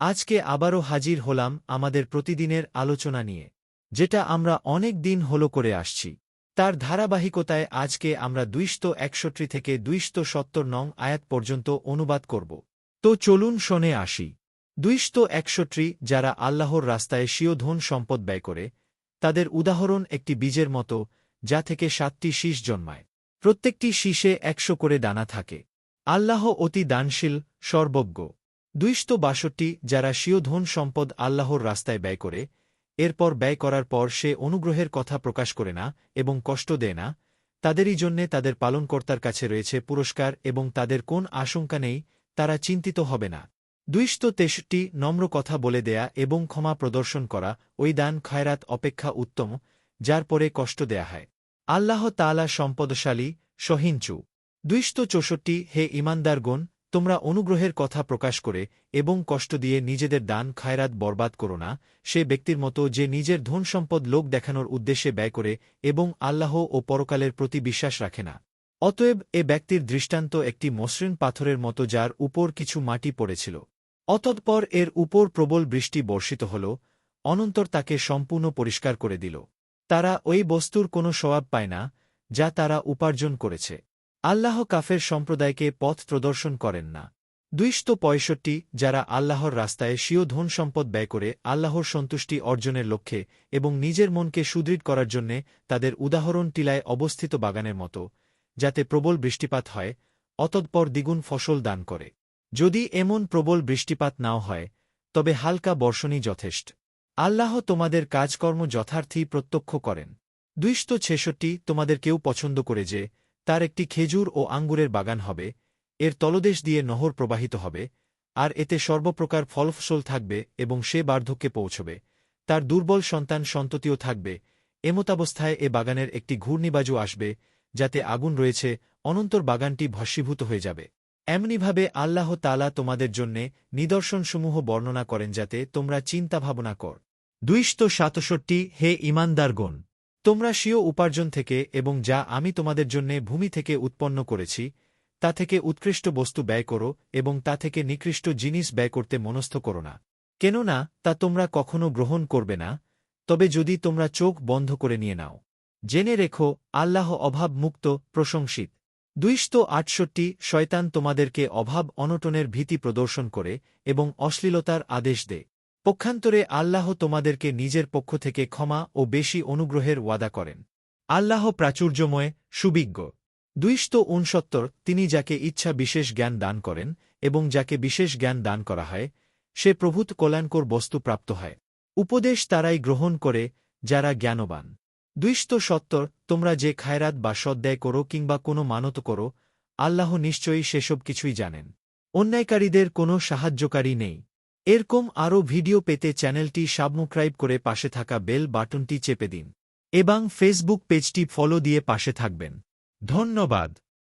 আজকে আবারও হাজির হলাম আমাদের প্রতিদিনের আলোচনা নিয়ে, যেটা আমরা অনেক দিন হলো করে আসছি। তার ধারাবাহিকতায় আজকে আমরা 261 থেকে 270 নং আয়াত পর্যন্ত অনুবাদ করব। তো চলুন শোনে আসি। 261 যারা আল্লাহর রাস্তায় স্বীয় ধন সম্পদ ব্যয় করে, তাদের উদাহরণ একটি বীজের মতো, যা থেকে 7টি শীষ জন্মায়। প্রত্যেকটি শীষে 100 করে দানা থাকে। আল্লাহ অতি দানশীল, সর্বজ্ঞ। 262 যারা স্বীয় ধন সম্পদ আল্লাহর রাস্তায় ব্যয় করে, এরপর ব্যয় করার পর সে অনুগ্রহের কথা প্রকাশ করে না এবং কষ্ট দেয় না, তাদেরই জন্যে তাদের পালনকর্তার কাছে রয়েছে পুরস্কার এবং তাদের কোন আশঙ্কা নেই, তারা চিন্তিত হবে না। 263 নম্র কথা বলে দেয়া এবং ক্ষমা প্রদর্শন করা ওই দান খয়রাত অপেক্ষা উত্তম, যার পরে কষ্ট দেয়া হয়। আল্লাহ তাআলা সম্পদশালী, সহিঞ্চু। 264 হে ঈমানদারগণ, তোমরা অনুগ্রহের কথা প্রকাশ করে এবং কষ্ট দিয়ে নিজেদের দান খয়রাত বরবাদ করো না, সে ব্যক্তির মতো যে নিজের ধনসম্পদ লোক দেখানোর উদ্দেশ্যে ব্যয় করে এবং আল্লাহ ও পরকালের প্রতি বিশ্বাস রাখে না। অতএব এ ব্যক্তির দৃষ্টান্ত একটি মসৃণ পাথরের মতো যার উপর কিছু মাটি পড়েছিল। অতঃপর এর উপর প্রবল বৃষ্টি বর্ষিত হল, অনন্তর তাকে সম্পূর্ণ পরিষ্কার করে দিল। তারা ওই বস্তুর কোনো সওয়াব পায় না, যা তারা উপার্জন করেছে। আল্লাহ কাফের সম্প্রদায়কে পথ প্রদর্শন করেন না। 265 যারা আল্লাহর রাস্তায় স্বীয় ধন সম্পদ ব্যয় করে আল্লাহর সন্তুষ্টি অর্জনের লক্ষ্যে এবং নিজের মনকে সুদৃঢ় করার জন্যে, তাদের উদাহরণ টিলায় অবস্থিত বাগানের মতো, যাতে প্রবল বৃষ্টিপাত হয়, অতঃপর দ্বিগুণ ফসল দান করে। যদি এমন প্রবল বৃষ্টিপাত নাও হয়, তবে হালকা বর্ষণই যথেষ্ট। আল্লাহ তোমাদের কাজকর্ম যথার্থই প্রত্যক্ষ করেন। 266 তোমাদের কেউ পছন্দ করে যে তার একটি খেজুর ও আঙ্গুরের বাগান হবে, এর তলদেশ দিয়ে নহর প্রবাহিত হবে, আর এতে সর্বপ্রকার ফলফসল থাকবে এবং সে বার্ধক্যে পৌঁছবে, তার দুর্বল সন্তান সন্ততিও থাকবে, এমতাবস্থায় এ বাগানের একটি ঘূর্ণিবাজু আসবে, যাতে আগুন রয়েছে, অনন্তর বাগানটি ভস্মীভূত হয়ে যাবে। এমনিভাবে আল্লাহ তাআলা তোমাদের জন্যে নিদর্শনসমূহ বর্ণনা করেন যাতে তোমরা চিন্তা ভাবনা কর। 267 হে ঈমানদারগণ, তোমরা স্বীয় উপার্জন থেকে এবং যা আমি তোমাদের জন্যে ভূমি থেকে উৎপন্ন করেছি, তা থেকে উৎকৃষ্ট বস্তু ব্যয় করো এবং তা থেকে নিকৃষ্ট জিনিস ব্যয় করতে মনস্থ করো না, কেননা তা তোমরা কখনো গ্রহণ করবে না, তবে যদি তোমরা চোখ বন্ধ করে নিয়ে নাও। জেনে রেখো, আল্লাহ অভাবমুক্ত, প্রশংসিত। 268 শয়তান তোমাদেরকে অভাব অনটনের ভীতি প্রদর্শন করে এবং অশ্লীলতার আদেশ দেয়। পক্ষান্তরে আল্লাহ তোমাদেরকে নিজের পক্ষ থেকে ক্ষমা ও বেশি অনুগ্রহের ওয়াদা করেন। আল্লাহ প্রাচুর্যময়, সুবিজ্ঞ। 269 তিনি যাকে ইচ্ছা বিশেষ জ্ঞান দান করেন এবং যাকে বিশেষ জ্ঞান দান করা হয়, সে প্রভূত কল্যাণকর বস্তু প্রাপ্ত হয়। উপদেশ তারাই গ্রহণ করে যারা জ্ঞানবান। 270 তোমরা যে খায়রাত বা সদ্ব্যয় করো কিংবা কোনো মানত করো, আল্লাহ নিশ্চয়ই সেসব কিছুই জানেন। অন্যায়কারীদের কোনো সাহায্যকারী নেই। এরকম আরও ভিডিও পেতে চ্যানেলটি সাবস্ক্রাইব করে পাশে থাকা বেল বাটনটি চেপে দিন এবং ফেসবুক পেজটি ফলো দিয়ে পাশে থাকবেন। ধন্যবাদ।